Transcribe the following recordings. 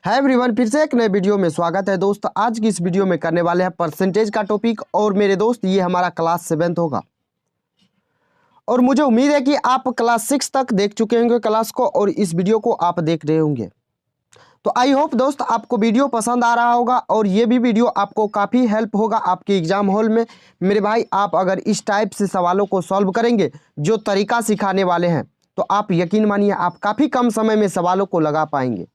है एवरीवन, फिर से एक नए वीडियो में स्वागत है दोस्त। आज की इस वीडियो में करने वाले हैं परसेंटेज का टॉपिक। और मेरे दोस्त ये हमारा क्लास 7th होगा और मुझे उम्मीद है कि आप क्लास 6 तक देख चुके होंगे क्लास को और इस वीडियो को आप देख रहे होंगे। तो आई होप दोस्त आपको वीडियो पसंद आ रहा होगा और ये भी वीडियो आपको काफ़ी हेल्प होगा आपके एग्जाम हॉल में। मेरे भाई, आप अगर इस टाइप से सवालों को सॉल्व करेंगे जो तरीका सिखाने वाले हैं तो आप यकीन मानिए आप काफ़ी कम समय में सवालों को लगा पाएंगे।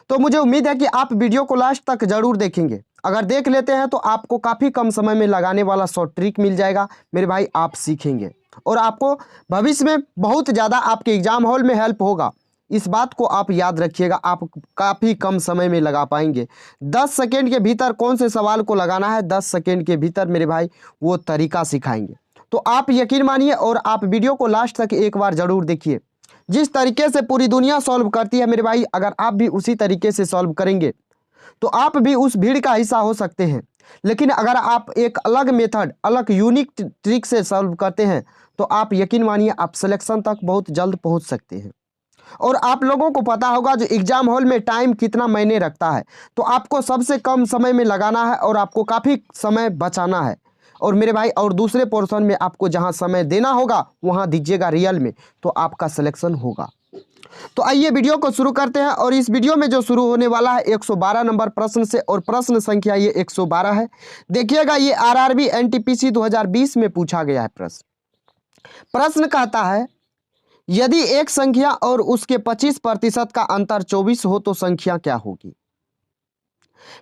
तो मुझे उम्मीद है कि आप वीडियो को लास्ट तक जरूर देखेंगे। अगर देख लेते हैं तो आपको काफ़ी कम समय में लगाने वाला शॉर्ट ट्रिक मिल जाएगा। मेरे भाई, आप सीखेंगे और आपको भविष्य में बहुत ज़्यादा आपके एग्जाम हॉल में हेल्प होगा। इस बात को आप याद रखिएगा, आप काफ़ी कम समय में लगा पाएंगे। 10 सेकेंड के भीतर कौन से सवाल को लगाना है, 10 सेकेंड के भीतर मेरे भाई वो तरीका सिखाएंगे। तो आप यकीन मानिए और आप वीडियो को लास्ट तक एक बार ज़रूर देखिए। जिस तरीके से पूरी दुनिया सॉल्व करती है मेरे भाई, अगर आप भी उसी तरीके से सॉल्व करेंगे तो आप भी उस भीड़ का हिस्सा हो सकते हैं। लेकिन अगर आप एक अलग मेथड, अलग यूनिक ट्रिक से सॉल्व करते हैं तो आप यकीन मानिए आप सिलेक्शन तक बहुत जल्द पहुंच सकते हैं। और आप लोगों को पता होगा जो एग्जाम हॉल में टाइम कितना मायने रखता है, तो आपको सबसे कम समय में लगाना है और आपको काफ़ी समय बचाना है। और मेरे भाई, और दूसरे पोर्शन में आपको जहां समय देना होगा वहां दीजिएगा रियल में, तो आपका सिलेक्शन होगा। तो आइए वीडियो को शुरू करते हैं। और इस वीडियो में जो शुरू होने वाला है 112 नंबर प्रश्न से और प्रश्न संख्या ये 112 है। देखिएगा, ये आरआरबी एनटीपीसी 2020 में पूछा गया है प्रश्न कहता है, यदि एक संख्या और उसके 25% का अंतर 24 हो तो संख्या क्या होगी।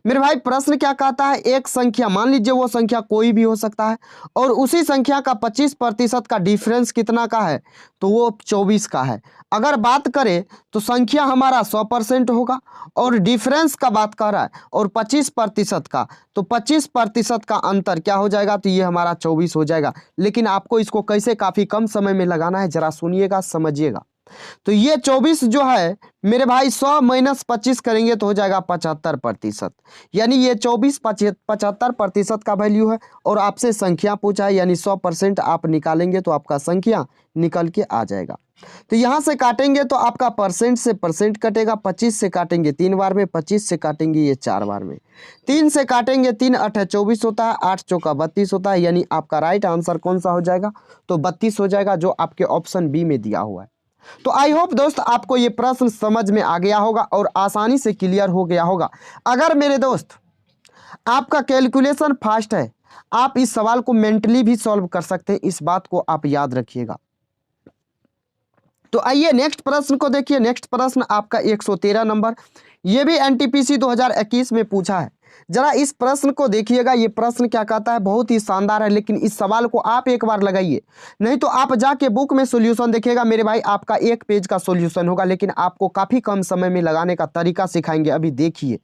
मेरे भाई, प्रश्न क्या कहता है, एक संख्या, मान लीजिए वो संख्या कोई भी हो सकता है और उसी संख्या का 25% का डिफरेंस कितना का है, तो वो 24 का है। अगर बात करें तो संख्या हमारा 100% होगा और डिफरेंस का बात कर रहा है और 25% का, तो 25% का अंतर क्या हो जाएगा, तो ये हमारा 24 हो जाएगा। लेकिन आपको इसको कैसे काफ़ी कम समय में लगाना है जरा सुनिएगा, समझिएगा। तो ये 24 जो है मेरे भाई 100 माइनस 25 करेंगे तो हो जाएगा 75%। यानी ये 24 75% का वैल्यू है और आपसे संख्या पूछा है, यानी 100% आप निकालेंगे तो आपका संख्या निकल के आ जाएगा। तो यहाँ से काटेंगे तो आपका परसेंट से परसेंट कटेगा। 25 से काटेंगे 3 बार में, 25 से काटेंगे ये 4 बार में, 3 से काटेंगे 3 8 24 होता है, 8 चौका 32 होता है। यानी आपका राइट आंसर कौन सा हो जाएगा, तो 32 हो जाएगा, जो आपके ऑप्शन बी में दिया हुआ है। तो आई होप दोस्त आपको ये प्रश्न समझ में आ गया होगा और आसानी से क्लियर हो गया होगा। अगर मेरे दोस्त आपका कैलकुलेशन फास्ट है, आप इस सवाल को मेंटली भी सॉल्व कर सकते हैं, इस बात को आप याद रखिएगा। तो आइए नेक्स्ट प्रश्न को देखिए। नेक्स्ट प्रश्न आपका 113 नंबर, ये भी एनटीपीसी 2021 में पूछा है। जरा इस प्रश्न को देखिएगा। ये प्रश्न क्या कहता है, बहुत ही शानदार है, लेकिन इस सवाल को आप एक बार लगाइए, नहीं तो आप जाके बुक में सॉल्यूशन देखिएगा मेरे भाई, आपका 1 पेज का सॉल्यूशन होगा, लेकिन आपको काफ़ी कम समय में लगाने का तरीका सिखाएंगे। अभी देखिए,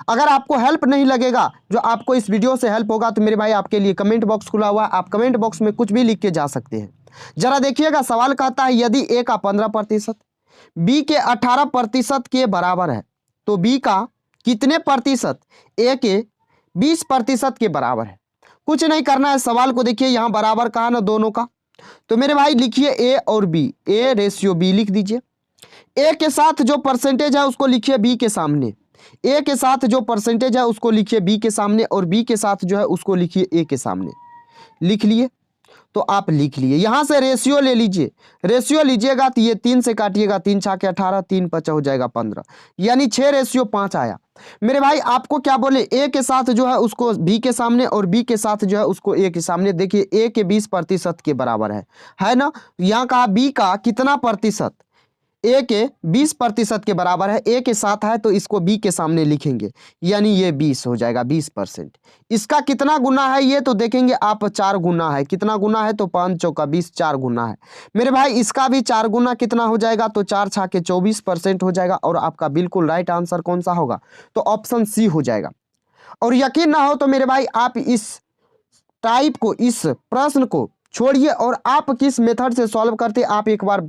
अगर आपको हेल्प नहीं लगेगा, जो आपको इस वीडियो से हेल्प होगा, तो मेरे भाई आपके लिए कमेंट बॉक्स खुला हुआ है, आप कमेंट बॉक्स में कुछ भी लिख के जा सकते हैं। जरा देखिएगा, सवाल कहता है यदि ए का 15% बी के 18% के बराबर है तो बी का कितने प्रतिशत ए के 20% के बराबर है। कुछ नहीं करना है, सवाल को देखिए, यहाँ बराबर कहा ना दोनों का, तो मेरे भाई लिखिए ए और बी, ए रेशियो बी लिख दीजिए। ए के साथ जो परसेंटेज है उसको लिखिए बी के सामने, ए के साथ जो परसेंटेज है उसको लिखिए बी के सामने और बी के साथ जो है उसको लिखिए ए के सामने। लिख लिए तो आप लिख लिए। यहां से रेशियो ले लीजिए, रेशियो लीजिएगा तो ये 3 से काटिएगा, 3 छाके 18, 3 5 हो जाएगा 15, यानी 6:5 आया। मेरे भाई आपको क्या बोले, ए के साथ जो है उसको बी के सामने और बी के साथ जो है उसको ए के सामने। देखिए ए के 20% के बराबर है ना। यहाँ कहा बी का कितना प्रतिशत, ए के 20% के बराबर है, ए के साथ है तो इसको बी के सामने लिखेंगे, यानी ये 20 हो जाएगा 20%। इसका कितना गुना है ये तो देखेंगे आप, 4 गुना है। कितना गुना है, तो 5 चौका 20, 4 गुना है। मेरे भाई इसका भी 4 गुना कितना हो जाएगा, तो 4 छाके 24% हो जाएगा और आपका बिल्कुल राइट आंसर कौन सा होगा, तो ऑप्शन सी हो जाएगा। और यकीन ना हो तो मेरे भाई आप इस टाइप को, इस प्रश्न को छोड़िए और आप किस मेथड से सॉल्व करते आप एक बार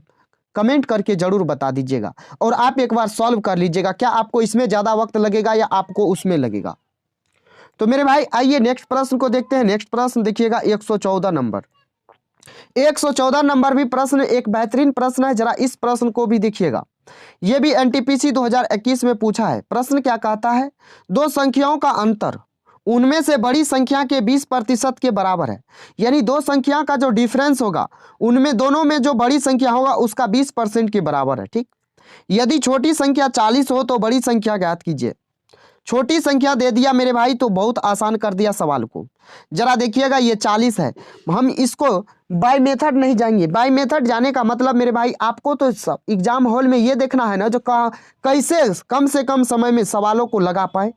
कमेंट करके जरूर बता दीजिएगा और आप एक बार सॉल्व कर लीजिएगा। क्या आपको इसमें ज़्यादा वक्त लगेगा या आपको उसमें लगेगा। तो मेरे भाई आइए नेक्स्ट प्रश्न को देखते हैं। नेक्स्ट प्रश्न देखिएगा 114 नंबर, 114 नंबर भी प्रश्न एक बेहतरीन प्रश्न है, जरा इस प्रश्न को भी देखिएगा। यह भी एनटीपीसी 2021 में पूछा है। प्रश्न क्या कहता है, दो संख्याओं का अंतर उनमें से बड़ी संख्या के 20% के बराबर है। यानी दो संख्या का जो डिफरेंस होगा उनमें दोनों में जो बड़ी संख्या होगा उसका 20% के बराबर है। ठीक, यदि छोटी संख्या 40 हो तो बड़ी संख्या ज्ञात कीजिए। छोटी संख्या दे दिया मेरे भाई, तो बहुत आसान कर दिया सवाल को। जरा देखिएगा, ये 40 है। हम इसको बाय मेथड नहीं जाएंगे। बाय मेथड जाने का मतलब मेरे भाई आपको तो एग्जाम हॉल में ये देखना है ना, जो कैसे कम से कम समय में सवालों को लगा पाए,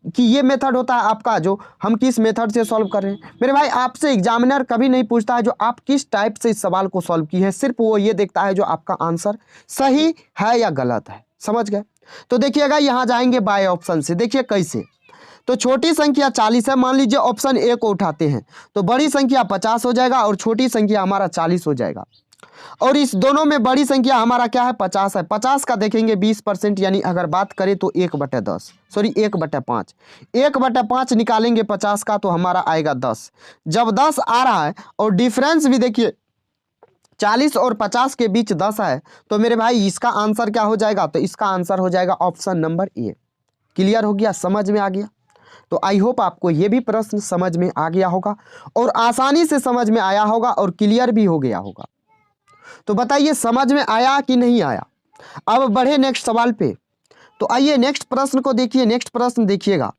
कि ये मेथड होता है आपका, जो हम किस मेथड से सॉल्व कर रहे हैं। मेरे भाई आपसे एग्जामिनर कभी नहीं पूछता है जो आप किस टाइप से इस सवाल को सॉल्व की है, सिर्फ वो ये देखता है जो आपका आंसर सही है या गलत है। समझ गए? तो देखिएगा, यहाँ जाएंगे बाय ऑप्शन से। देखिए कैसे, तो छोटी संख्या 40 है, मान लीजिए ऑप्शन ए को उठाते हैं तो बड़ी संख्या 50 हो जाएगा और छोटी संख्या हमारा 40 हो जाएगा। और इस दोनों में बड़ी संख्या हमारा क्या है, 50 है। 50 का देखेंगे 20%, यानी अगर बात करें तो 1/10, सॉरी 1/5, 1/5 निकालेंगे 50 का तो हमारा आएगा 10। जब 10 आ रहा है और डिफरेंस भी देखिए 40 और 50 के बीच 10 है, तो मेरे भाई इसका आंसर क्या हो जाएगा, तो इसका आंसर हो जाएगा ऑप्शन नंबर ए। क्लियर हो गया, समझ में आ गया? तो आई होप आपको ये भी प्रश्न समझ में आ गया होगा और आसानी से समझ में आया होगा और क्लियर भी हो गया होगा। तो बताइए समझ में आया कि नहीं आया? अब बढ़े नेक्स्ट सवाल पे। तो आइए नेक्स्ट प्रश्न को देखिए। नेक्स्ट प्रश्न देखिएगा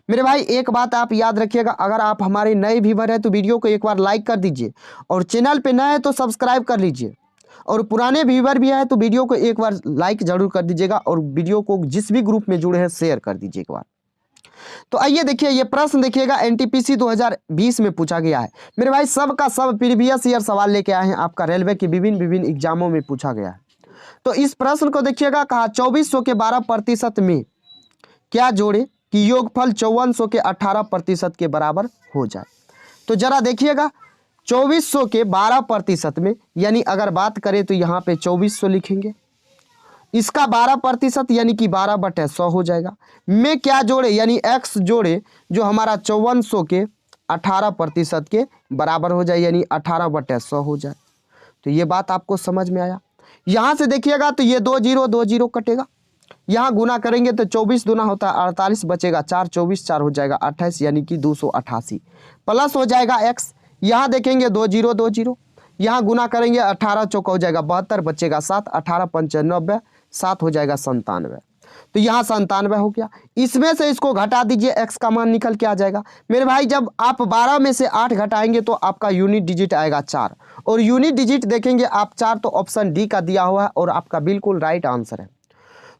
मेरे भाई, एक बात आप याद रखिएगा, अगर आप हमारे नए व्यूअर हैं तो वीडियो को एक बार लाइक कर दीजिए, और चैनल पे नए हैं तो सब्सक्राइब कर लीजिए, और पुराने व्यूअर भी हैं तो वीडियो को एक बार लाइक जरूर कर दीजिएगा, और वीडियो को जिस भी ग्रुप में जुड़े हैं शेयर कर दीजिए एक बार। तो आइए देखिए, ये प्रश्न देखिएगा एनटीपीसी 2020 में पूछा गया है। मेरे भाई सब का सब प्रीवियस ईयर सवाल लेके आए हैं, आपका रेलवे के विभिन्न एग्जामों में पूछा गया है। तो इस प्रश्न को देखिएगा, कहा 2400 के 12% में क्या जोड़े कि योगफल 5400 के 18% के बराबर हो जाए। तो जरा देखिएगा, 2400 के 12% में, यानी अगर बात करें तो यहाँ पे 2400 लिखेंगे, इसका 12% यानी कि 12/100 हो जाएगा। में क्या जोड़े, यानी x जोड़े जो हमारा 5400 के 18% के बराबर हो जाए, यानी 18/100 हो जाए। तो ये बात आपको समझ में आया? यहाँ से देखिएगा तो ये 2 0 कटेगा, यहाँ गुना करेंगे तो 24 दूना होता है 48, बचेगा 4, 24 4 हो जाएगा 28, यानी कि 288 प्लस हो जाएगा x। यहाँ देखेंगे 2 0, यहाँ गुना करेंगे 18 चौका हो जाएगा 72, बचेगा 7, 18 5 90, 7 हो जाएगा 97। तो यहाँ 97 हो गया। इसमें से इसको घटा दीजिए, x का मान निकल के आ जाएगा। मेरे भाई जब आप 12 में से 8 घटाएंगे तो आपका यूनिट डिजिट आएगा 4, और यूनिट डिजिट देखेंगे आप 4, तो ऑप्शन डी का दिया हुआ है और आपका बिल्कुल राइट आंसर है।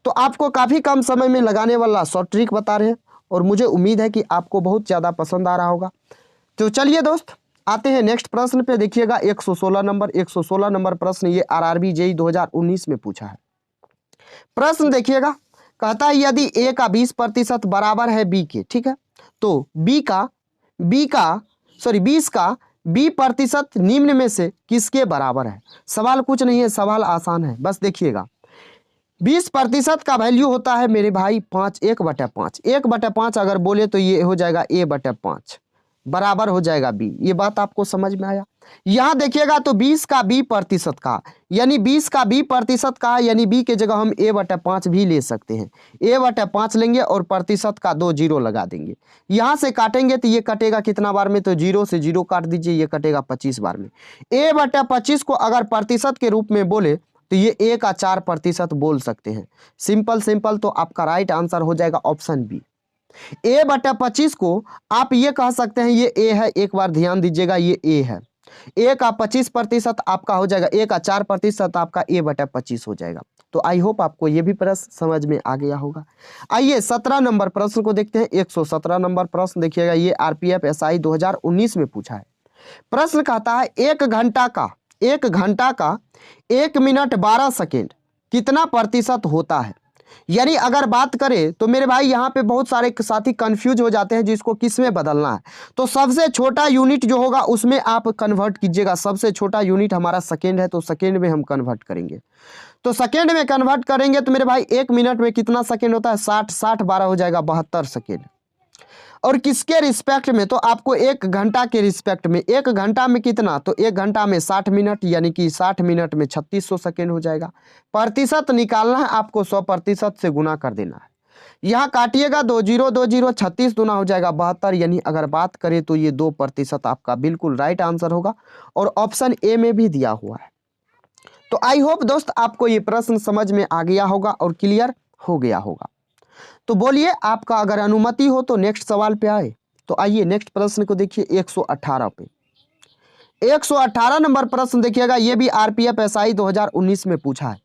तो आपको काफ़ी कम समय में लगाने वाला शॉर्ट ट्रिक बता रहे हैं, और मुझे उम्मीद है कि आपको बहुत ज़्यादा पसंद आ रहा होगा। तो चलिए दोस्त, आते हैं नेक्स्ट प्रश्न पे। देखिएगा 116 नंबर प्रश्न, ये आरआरबी जेईई 2019 में पूछा है। प्रश्न देखिएगा, कहता है यदि a का 20% बराबर है b के, ठीक है, तो 20 का b% निम्न में से किसके बराबर है। सवाल कुछ नहीं है, सवाल आसान है, बस देखिएगा 20% का वैल्यू होता है मेरे भाई 5, 1/5। 1/5 अगर बोले तो ये हो जाएगा a/5 बराबर हो जाएगा b। ये बात आपको समझ में आया? यहाँ देखिएगा तो 20 का b% का, यानी 20 का b% का है, यानी b के जगह हम a/5 भी ले सकते हैं। a/5 लेंगे और प्रतिशत का 2 0 लगा देंगे। यहाँ से काटेंगे तो ये कटेगा कितना बार में, तो 0 से 0 काट दीजिए, ये कटेगा 25 बार में। a/25 को अगर प्रतिशत के रूप में बोले तो ये a का 4% बोल सकते हैं। सिंपल, तो आपका राइट आंसर हो जाएगा ऑप्शन बी। a/25 को आप ये कह सकते हैं ये a है, एक बार ध्यान दीजिएगा ये a है। a का 25% आपका हो जाएगा, a का 4% आपका a/25 हो जाएगा। तो आई होप आपको ये भी प्रश्न समझ में आ गया होगा। आइए 17 नंबर प्रश्न को देखते हैं। 117 नंबर प्रश्न देखिएगा, ये आरपीएफ एसआई 2019 में पूछा है। प्रश्न कहता है 1 घंटा का 1 मिनट 12 सेकेंड कितना प्रतिशत होता है। यानी अगर बात करें तो मेरे भाई यहाँ पे बहुत सारे साथी कंफ्यूज हो जाते हैं जिसको किस में बदलना है। तो सबसे छोटा यूनिट जो होगा उसमें आप कन्वर्ट कीजिएगा। सबसे छोटा यूनिट हमारा सेकेंड है, तो सेकेंड में हम कन्वर्ट करेंगे। तो सेकेंड में कन्वर्ट करेंगे तो मेरे भाई 1 मिनट में कितना सेकेंड होता है, 60 12 हो जाएगा 72 सेकेंड। और किसके रिस्पेक्ट में, तो आपको 1 घंटा के रिस्पेक्ट में, 1 घंटा में कितना, तो 1 घंटा में 60 मिनट, यानी कि 60 मिनट में 3600 सेकेंड हो जाएगा। प्रतिशत निकालना है आपको, 100% से गुना कर देना है। यहाँ काटिएगा 20 36 गुना हो जाएगा 72, यानी अगर बात करें तो ये 2% आपका बिल्कुल राइट आंसर होगा और ऑप्शन ए में भी दिया हुआ है। तो आई होप दोस्त आपको ये प्रश्न समझ में आ गया होगा और क्लियर हो गया होगा। तो बोलिए, आपका अगर अनुमति हो तो नेक्स्ट सवाल पे आए। तो आइए नेक्स्ट प्रश्न को देखिए 118 पे। 118 नंबर प्रश्न देखिएगा, ये भी आरपीएफ एसआई 2019 में पूछा है।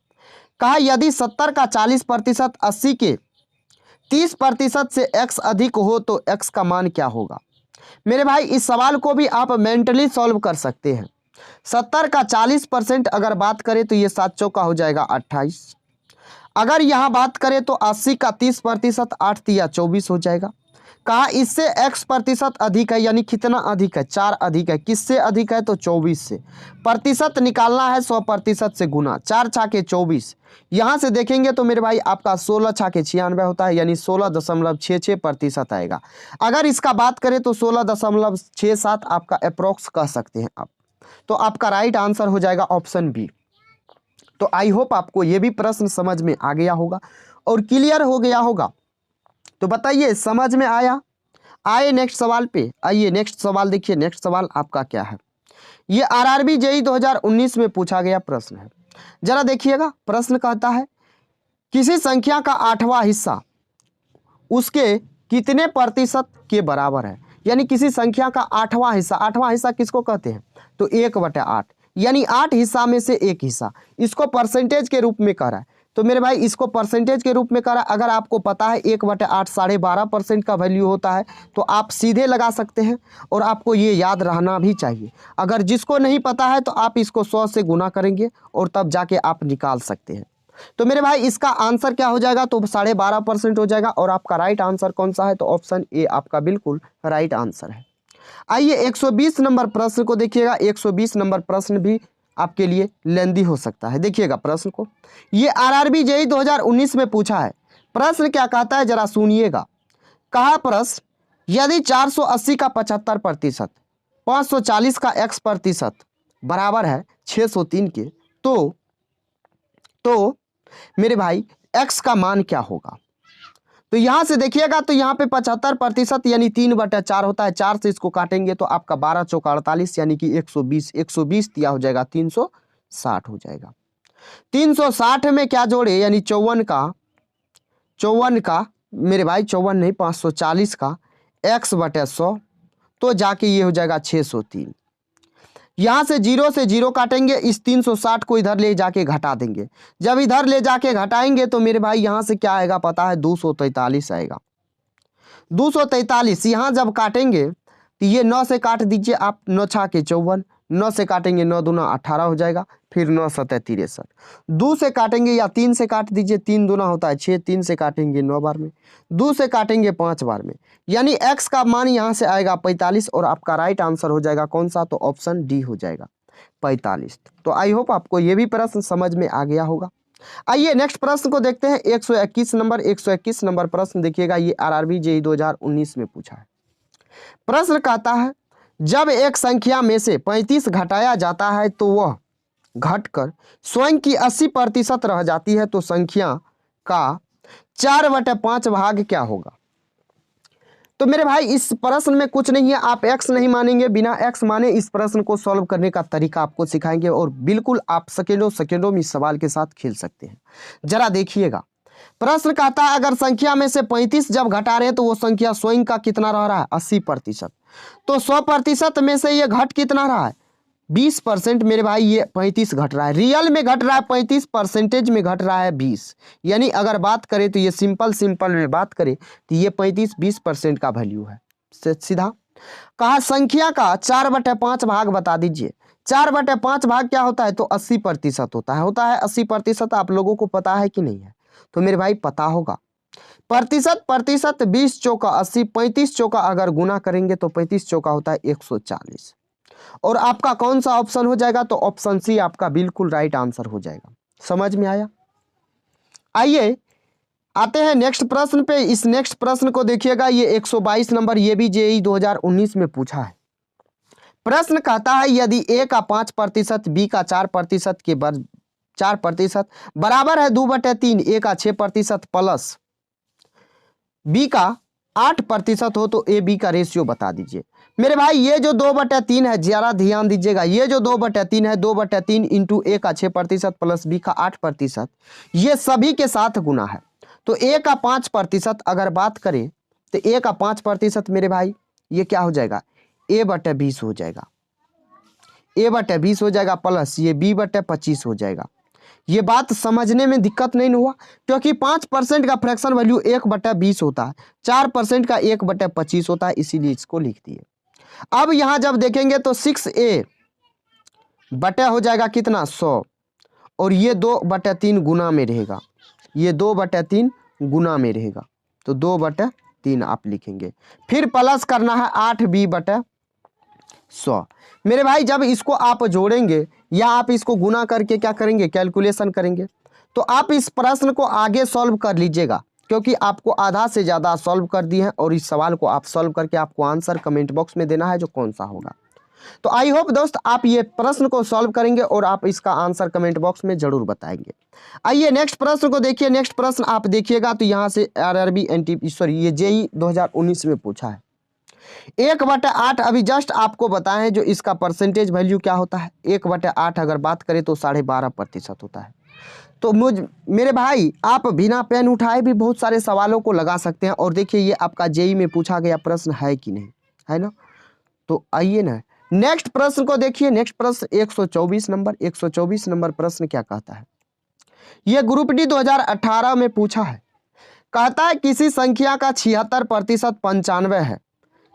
कहा यदि 70 का 40%, 80 के 30% से x अधिक हो तो x का मान क्या होगा। मेरे भाई इस सवाल को भी आप मेंटली सॉल्व कर सकते हैं। 70 का 40% अगर बात करें तो ये 7 चौका हो जाएगा 28। अगर यहाँ बात करें तो 80 का 30%, 8 तिया 24 हो जाएगा। कहा इससे x% अधिक है, यानी कितना अधिक है, 4 अधिक है। किससे अधिक है, तो 24 से। प्रतिशत निकालना है, 100% से गुना, 4 छाके 24। यहाँ से देखेंगे तो मेरे भाई आपका 16 छाके 96 होता है, यानी 16.66% आएगा। अगर इसका बात करें तो 16.67 आपका अप्रोक्स कह सकते हैं आप। तो आपका राइट आंसर हो जाएगा ऑप्शन बी। तो आई होप आपको ये भी प्रश्न समझ में आ गया होगा और क्लियर हो गया होगा। तो बताइए समझ में आया। आइए नेक्स्ट सवाल पे। आइए नेक्स्ट सवाल देखिए, नेक्स्ट सवाल आपका क्या है। ये आरआरबी जेईई 2019 में पूछा गया प्रश्न है। जरा देखिएगा, प्रश्न कहता है किसी संख्या का 8वां हिस्सा उसके कितने प्रतिशत के बराबर है। यानी किसी संख्या का 8वां हिस्सा, 8वां हिस्सा किसको कहते हैं, तो 1/8, यानी 8 हिस्सा में से 1 हिस्सा। इसको परसेंटेज के रूप में कह रहा है। तो मेरे भाई इसको परसेंटेज के रूप में कह रहा है। अगर आपको पता है 1/8 12.5% का वैल्यू होता है तो आप सीधे लगा सकते हैं और आपको ये याद रहना भी चाहिए। अगर जिसको नहीं पता है तो आप इसको 100 से गुना करेंगे और तब जाके आप निकाल सकते हैं। तो मेरे भाई इसका आंसर क्या हो जाएगा, तो 12.5% हो जाएगा। और आपका राइट आंसर कौन सा है, तो ऑप्शन ए आपका बिल्कुल राइट आंसर है। आइए 120 नंबर प्रश्न को देखिएगा। 120 नंबर प्रश्न भी आपके लिए लेंदी हो सकता है। देखिएगा प्रश्न को, ये आरआरबी जेईई 2019 में पूछा है। प्रश्न क्या कहता है जरा सुनिएगा। कहा प्रश्न, यदि 480 का 75%, 540 का x% बराबर है 603 के, तो मेरे भाई x का मान क्या होगा। तो यहां से देखिएगा तो यहाँ पे 75% यानी 3/4 होता है। 4 से इसको काटेंगे तो आपका 12 चौका 48, यानी कि 120, 120 दिया हो जाएगा 360 हो जाएगा। 360 में क्या जोड़े, यानी 54 का मेरे भाई 54 नहीं 540 का x/100, तो जाके ये हो जाएगा 603। यहाँ से 0 से 0 काटेंगे, इस 360 को इधर ले जाके घटा देंगे। जब इधर ले जाके घटाएंगे तो मेरे भाई यहाँ से क्या आएगा पता है, 243 आएगा। 243 यहाँ जब काटेंगे तो ये 9 से काट दीजिए आप, 9 छाके 54, 9 से काटेंगे 9 दूना 18 हो जाएगा, फिर 9 सतह 63। 2 से काटेंगे या 3 से काट दीजिए, 3 दूना होता है 6, 3 से काटेंगे 9 बार में, 2 से काटेंगे 5 बार में, यानी x का मान यहाँ से आएगा 45 और आपका राइट आंसर हो जाएगा कौन सा, तो ऑप्शन डी हो जाएगा 45। तो आई होप आपको ये भी प्रश्न समझ में आ गया होगा। आइए नेक्स्ट प्रश्न को देखते हैं। 121 नंबर प्रश्न देखिएगा, ये आरआरबी जेईई 2019 में पूछा है। प्रश्न कहता है जब एक संख्या में से 35 घटाया जाता है तो वह घटकर स्वयं की 80% रह जाती है, तो संख्या का 4/5 भाग क्या होगा। तो मेरे भाई इस प्रश्न में कुछ नहीं है, आप x नहीं मानेंगे, बिना x माने इस प्रश्न को सॉल्व करने का तरीका आपको सिखाएंगे और बिल्कुल आप सेकेंडों में इस सवाल के साथ खेल सकते हैं। जरा देखिएगा, प्रश्न कहता है अगर संख्या में से 35 जब घटा रहे हैं तो वो संख्या स्वयं का कितना रह रहा है, 80%। तो 100% में से ये घट कितना रहा है, 20%। मेरे भाई ये 35 घट रहा है, रियल में घट रहा है 35, परसेंटेज में घट रहा है 20। यानी अगर बात करें तो ये सिंपल में बात करें तो ये 35-20% का वैल्यू है सीधा। कहा संख्या का 4/5 भाग बता दीजिए। 4/5 भाग क्या होता है, तो 80% होता है 80%। आप लोगों को पता है कि नहीं है, तो मेरे भाई पता होगा। प्रतिशत 20 चौका 80, 35 चौका अगर गुना करेंगे तो 35 चौका होता है 140। और आपका कौन सा ऑप्शन हो जाएगा, तो ऑप्शन सी आपका बिल्कुल राइट आंसर हो जाएगा। समझ में आया। आइए आते हैं नेक्स्ट प्रश्न पे। इस नेक्स्ट प्रश्न को देखिएगा, ये 122 नंबर, ये भी जेईई 2019 में पूछा है। प्रश्न कहता है यदि ए का 5%, बी का 4% के 4% बराबर है 2/3, ए का 6% प्लस बी का 8% हो तो ए बी का रेशियो बता दीजिए। मेरे भाई ये जो 2/3 है, जरा ध्यान दीजिएगा, ये जो 2/3 है, 2/3 इंटू ए का 6% प्लस बी का 8%, ये सभी के साथ गुना है। तो ए का 5% अगर बात करें तो ए का 5% मेरे भाई ये क्या हो जाएगा, a/20 हो जाएगा, a/20 हो जाएगा, प्लस ये b/25 हो जाएगा। ये बात समझने में दिक्कत नहीं हुआ, क्योंकि 5% का फ्रैक्शन वैल्यू 1/20 होता है, 4% का 1/25 होता है, इसीलिए इसको लिख दिए। अब यहां जब देखेंगे तो 6a बटा हो जाएगा कितना, 100, और ये 2/3 गुना में रहेगा, ये 2/3 गुना में रहेगा, तो 2/3 आप लिखेंगे। फिर प्लस करना है 8b/100। मेरे भाई जब इसको आप जोड़ेंगे या आप इसको गुना करके क्या करेंगे, कैलकुलेशन करेंगे, तो आप इस प्रश्न को आगे सॉल्व कर लीजिएगा, क्योंकि आपको आधा से ज़्यादा सॉल्व कर दिए हैं, और इस सवाल को आप सॉल्व करके आपको आंसर कमेंट बॉक्स में देना है जो कौन सा होगा। तो आई होप दोस्त आप ये प्रश्न को सॉल्व करेंगे और आप इसका आंसर कमेंट बॉक्स में जरूर बताएंगे। आइए नेक्स्ट प्रश्न को देखिए। नेक्स्ट प्रश्न आप देखिएगा तो यहाँ से आरआरबी ये जेईई 2019 में पूछा है। 1/8 अभी जस्ट आपको बताएं जो इसका परसेंटेज वैल्यू क्या होता है। 1/8 अगर बात करें तो 12.5% होता है। तो मेरे भाई आप बिना पेन उठाए भी बहुत सारे सवालों को लगा सकते हैं, और देखिए ये आपका जेईई में पूछा गया प्रश्न है कि नहीं, है ना। तो आइए ना नेक्स्ट प्रश्न को देखिए। नेक्स्ट प्रश्न 124 नंबर, 124 नंबर प्रश्न क्या कहता है, यह ग्रुप डी 2018 में पूछा है। कहता है किसी संख्या का 76% 95 है,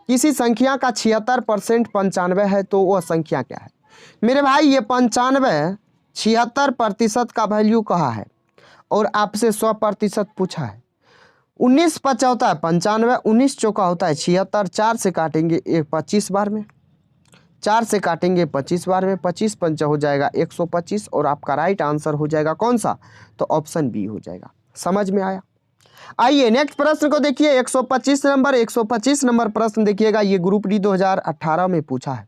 किसी संख्या का 76% 95 है, तो वह संख्या क्या है। मेरे भाई ये 95 76% का वैल्यू कहा है और आपसे 100% पूछा है। 19 5 होता है 95, 19 चौका होता है 76, 4 से काटेंगे 25 बार में, 4 से काटेंगे 25 बार में, 25 पंचा हो जाएगा 125, और आपका राइट आंसर हो जाएगा कौन सा, तो ऑप्शन बी हो जाएगा। समझ में आया। आइए नेक्स्ट प्रश्न को देखिए। 125 नंबर, 125 नंबर प्रश्न देखिएगा, ये ग्रुप डी 2018 में पूछा है।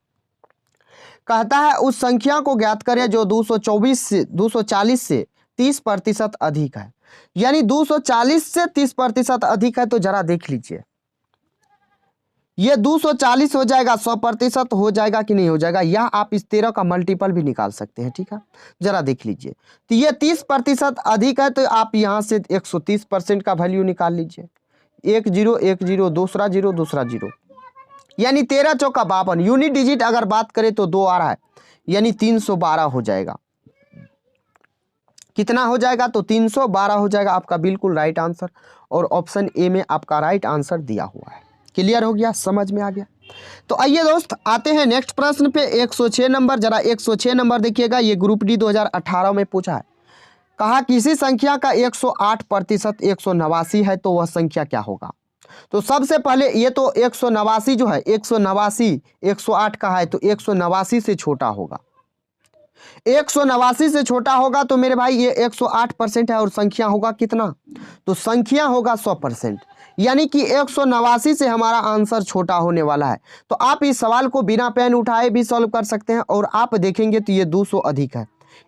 कहता है उस संख्या को ज्ञात करें जो 240 से 30% अधिक है। यानी 240 से 30% अधिक है, तो जरा देख लीजिए ये 240 हो जाएगा, 100% हो जाएगा कि नहीं हो जाएगा, या आप इस 13 का मल्टीपल भी निकाल सकते हैं। ठीक है, जरा देख लीजिए। तो ये 30% अधिक है, तो आप यहाँ से 130% का वैल्यू निकाल लीजिए। 1 0 1 0 दूसरा 0 दूसरा 0, यानी 13 चौका 52। यूनिट डिजिट अगर बात करें तो 2 आ रहा है, यानी 312 हो जाएगा। कितना हो जाएगा, तो 312 हो जाएगा आपका बिल्कुल राइट आंसर, और ऑप्शन ए में आपका राइट आंसर दिया हुआ है। क्लियर हो गया, समझ में आ गया। तो आइए दोस्त आते हैं नेक्स्ट प्रश्न पे। 106 नंबर, जरा 106 नंबर देखिएगा, ये ग्रुप डी 2018 में पूछा है। कहा किसी संख्या का 108% 189 है, तो वह संख्या क्या होगा। तो सबसे पहले ये तो 189 जो है, 189 108 का है, तो 189 से छोटा होगा। 189 से छोटा होगा तो मेरे भाई ये 108% है, और संख्या होगा कितना, तो संख्या होगा 100%, यानी कि 189 से हमारा आंसर छोटा होने वाला है। तो आप इस सवाल को बिना पेन उठाए भी सॉल्व कर सकते हैं, और आप देखेंगे तो ये 200 अधिक है,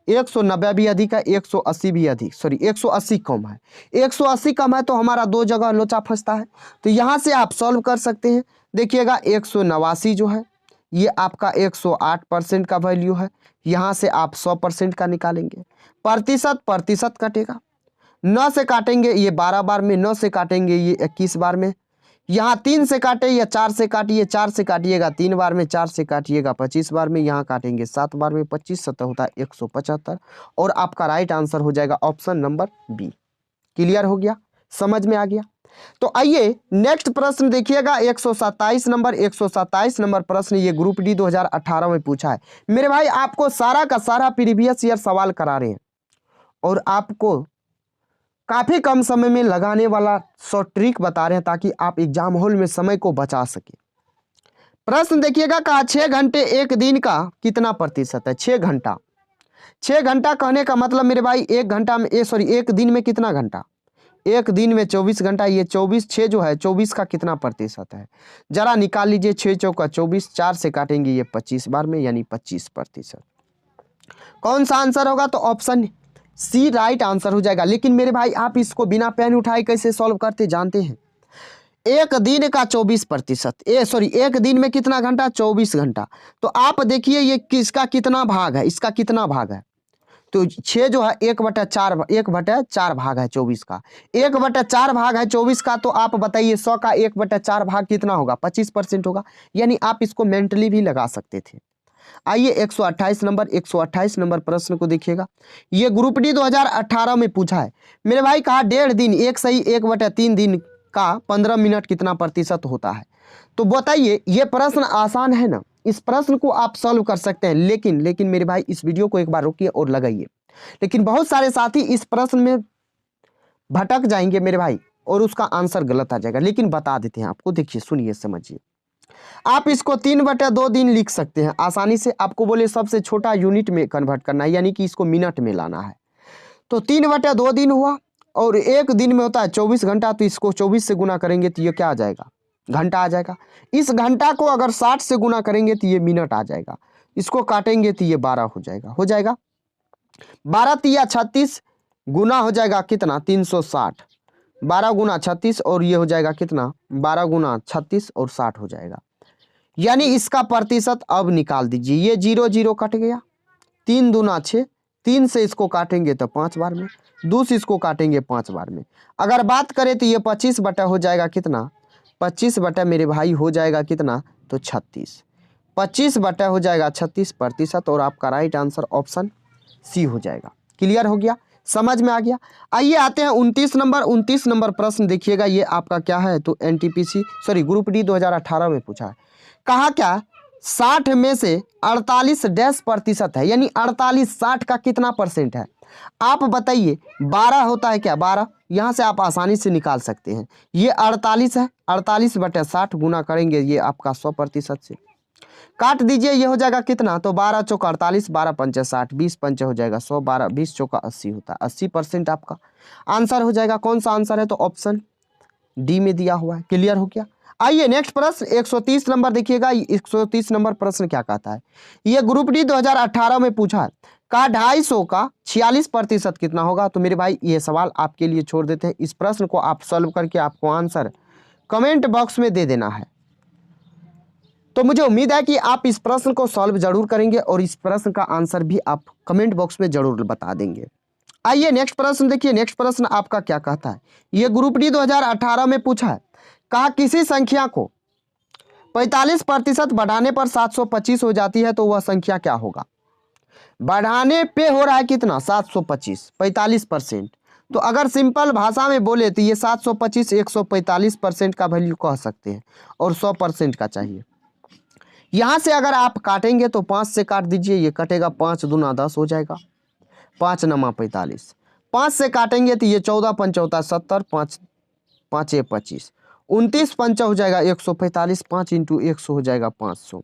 190 भी अधिक है, 180 भी अधिक, सॉरी 180 कम है। 180 कम है तो हमारा 2 जगह लोचा फंसता है, तो यहाँ से आप सॉल्व कर सकते हैं। देखिएगा 189 जो है ये आपका 108% का वैल्यू है, यहाँ से आप 100% का निकालेंगे। प्रतिशत कटेगा, 9 से काटेंगे ये 12 बार में, 9 से काटेंगे ये 21 बार में, यहाँ 3 से काटे या 4 से काटिए, 4 से काटिएगा 3 बार में, 4 से काटिएगा 25 बार में, यहाँ काटेंगे 7 बार में, 25 7 होता है 175, और आपका राइट आंसर हो जाएगा ऑप्शन नंबर बी। क्लियर हो गया, समझ में आ गया। तो आइए नेक्स्ट प्रश्न देखिएगा। 127 नंबर, 127 नंबर प्रश्न ये ग्रुप डी 2018 में पूछा है। मेरे भाई आपको सारा का सारा प्रीवियस ईयर सवाल करा रहे हैं, और आपको काफी कम समय में लगाने वाला शॉर्ट ट्रिक बता रहे हैं, ताकि आप एग्जाम हॉल में समय को बचा सके। प्रश्न देखिएगा, कहा 6 घंटे एक दिन का कितना प्रतिशत है। 6 घंटा, 6 घंटा कहने का मतलब मेरे भाई एक घंटा में एक दिन में कितना घंटा, एक दिन में 24 घंटा, ये 24 6 जो है 24 का कितना प्रतिशत है, जरा निकाल लीजिए। 6 चौका 24, 4 से काटेंगे ये 25 बार में, यानी 25%। कौन सा आंसर होगा, तो ऑप्शन सी राइट आंसर हो जाएगा। लेकिन मेरे भाई आप इसको बिना पेन उठाए कैसे सॉल्व करते जानते हैं? एक दिन का 24%, एक दिन में कितना घंटा, 24 घंटा। तो आप देखिए ये किसका कितना भाग है, इसका कितना भाग है, तो 6 जो है 1/4 भाग है 24 का, 1/4 भाग है 24 का। तो आप बताइए 100 का 1/4 भाग कितना होगा, 25% होगा। यानी आप इसको मेंटली भी लगा सकते थे। आइए 128 नंबर प्रश्न को देखिएगा। ये ग्रुप डी 2018 में पूछा है मेरे भाई। कहा 1.5 दिन, एक सही 1/3 दिन का 15 मिनट कितना प्रतिशत होता है। तो बताइए ये प्रश्न आसान है ना, इस प्रश्न को आप सॉल्व कर सकते हैं। लेकिन मेरे भाई इस वीडियो को एक बार रोकिए और लगाइए। लेकिन बहुत सारे साथी इस प्रश्न में भटक जाएंगे मेरे भाई, और उसका आंसर गलत आ जाएगा। लेकिन बता देते हैं आपको, देखिए सुनिए समझिए। आप इसको 3/2 दिन लिख सकते हैं आसानी से। आपको बोले सबसे छोटा यूनिट में कन्वर्ट करना है, यानी कि इसको मिनट में लाना है। तो 3/2 दिन हुआ, और एक दिन में होता है 24 घंटा। तो इसको 24 से गुना करेंगे तो ये क्या आ जाएगा, घंटा आ जाएगा। इस घंटा को अगर 60 से गुना करेंगे तो ये मिनट आ जाएगा। इसको काटेंगे तो ये 12 हो जाएगा 12 तिया 36, गुना हो जाएगा कितना, 360। 12 गुना 36, और ये हो जाएगा कितना, 12 गुना 36 और 60 हो जाएगा। यानी इसका प्रतिशत अब निकाल दीजिए। ये 0 0 कट गया, 3 दूना 6, 3 से इसको काटेंगे तो 5 बार में, 2 से इसको काटेंगे 5 बार में। अगर बात करें तो ये 25 हो जाएगा कितना, 25 मेरे भाई हो जाएगा कितना, तो 36। 25 हो जाएगा 36%, और आपका राइट आंसर ऑप्शन सी हो जाएगा। क्लियर हो गया, समझ में आ गया। आइए आते हैं 29 नंबर प्रश्न देखिएगा। ये आपका क्या है, तो ग्रुप डी 2018 में पूछा है। कहा क्या 60 में से 48% है, यानी 48 60 का कितना परसेंट है। आप बताइए 12 होता है क्या, 12 यहाँ से आप आसानी से निकाल सकते हैं। ये 48 है, 48/60 गुना करेंगे ये आपका 100% से, काट दीजिए। ये हो जाएगा कितना, तो 12 चौका 48, 12 पंचे 60, 20 पंचे हो जाएगा 100, 12 20 चौका 80 होता है। 80% आपका आंसर हो जाएगा। कौन सा आंसर है, तो ऑप्शन डी में दिया हुआ है। क्लियर हो गया। आइए नेक्स्ट प्रश्न 130 नंबर देखिएगा। 130 नंबर प्रश्न क्या कहता है, ये ग्रुप डी 2018 में पूछा है। कहा 250 का 46% कितना होगा। तो मेरे भाई ये सवाल आपके लिए छोड़ देते हैं। इस प्रश्न को आप सॉल्व करके आपको आंसर कमेंट बॉक्स में दे देना है। तो मुझे उम्मीद है कि आप इस प्रश्न को सॉल्व जरूर करेंगे, और इस प्रश्न का आंसर भी आप कमेंट बॉक्स में जरूर बता देंगे। आइए नेक्स्ट प्रश्न देखिए। नेक्स्ट प्रश्न आपका क्या कहता है, ये ग्रुप डी 2018 में पूछा है। कहा किसी संख्या को 45% बढ़ाने पर 725 हो जाती है, तो वह संख्या क्या होगा। बढ़ाने पे हो रहा है कितना, 725, 45%। तो अगर सिंपल भाषा में बोले तो ये 725 145% का वैल्यू कह सकते हैं, और 100% का चाहिए। यहाँ से अगर आप काटेंगे तो 5 से काट दीजिए, ये कटेगा 5 दूना 10 हो जाएगा, 5 नमा 45। 5 से काटेंगे तो ये 14 पंचौता 70, 5 5 25, 29 पंचा हो जाएगा 145, 5 × 100 हो जाएगा 500।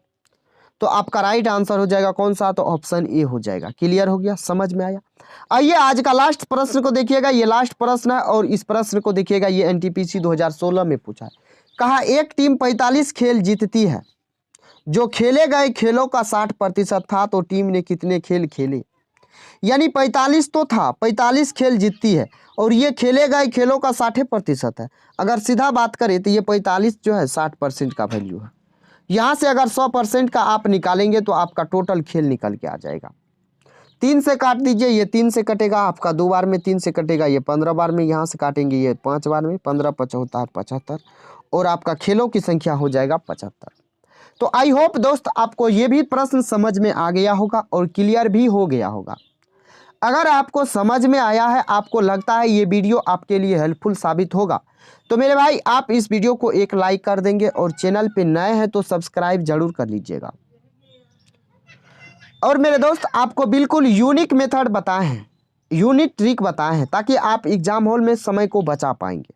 तो आपका राइट आंसर हो जाएगा कौन सा, तो ऑप्शन ए हो जाएगा। क्लियर हो गया, समझ में आया। आइए आज का लास्ट प्रश्न को देखिएगा। ये लास्ट प्रश्न है, और इस प्रश्न को देखिएगा। ये एनटीपीसी 2016 में पूछा है। कहा एक टीम 45 खेल जीतती है, जो खेले गए खेलों का 60% था, तो टीम ने कितने खेल खेले। यानी 45 तो था, 45 खेल जीतती है, और ये खेले गए खेलों का 60% है। अगर सीधा बात करें तो ये 45 जो है 60% का वैल्यू है। यहाँ से अगर 100% का आप निकालेंगे तो आपका टोटल खेल निकल के आ जाएगा। 3 से काट दीजिए, ये 3 से कटेगा आपका 2 बार में, 3 से कटेगा ये 15 बार में, यहाँ से काटेंगे ये 5 बार में, 15 75 75, और आपका खेलों की संख्या हो जाएगा 75। तो आई होप दोस्त आपको ये भी प्रश्न समझ में आ गया होगा, और क्लियर भी हो गया होगा। अगर आपको समझ में आया है, आपको लगता है ये वीडियो आपके लिए हेल्पफुल साबित होगा, तो मेरे भाई आप इस वीडियो को एक लाइक कर देंगे, और चैनल पे नए हैं तो सब्सक्राइब जरूर कर लीजिएगा। और मेरे दोस्त आपको बिल्कुल यूनिक मेथड बताए हैं, यूनिक ट्रिक बताए हैं, ताकि आप एग्जाम हॉल में समय को बचा पाएंगे।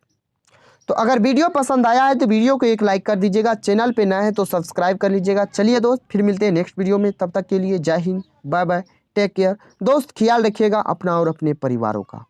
तो अगर वीडियो पसंद आया है तो वीडियो को एक लाइक कर दीजिएगा, चैनल पे नए हैं तो सब्सक्राइब कर लीजिएगा। चलिए दोस्त, फिर मिलते हैं नेक्स्ट वीडियो में। तब तक के लिए जय हिंद, बाय बाय, टेक केयर। दोस्त ख्याल रखिएगा अपना और अपने परिवारों का।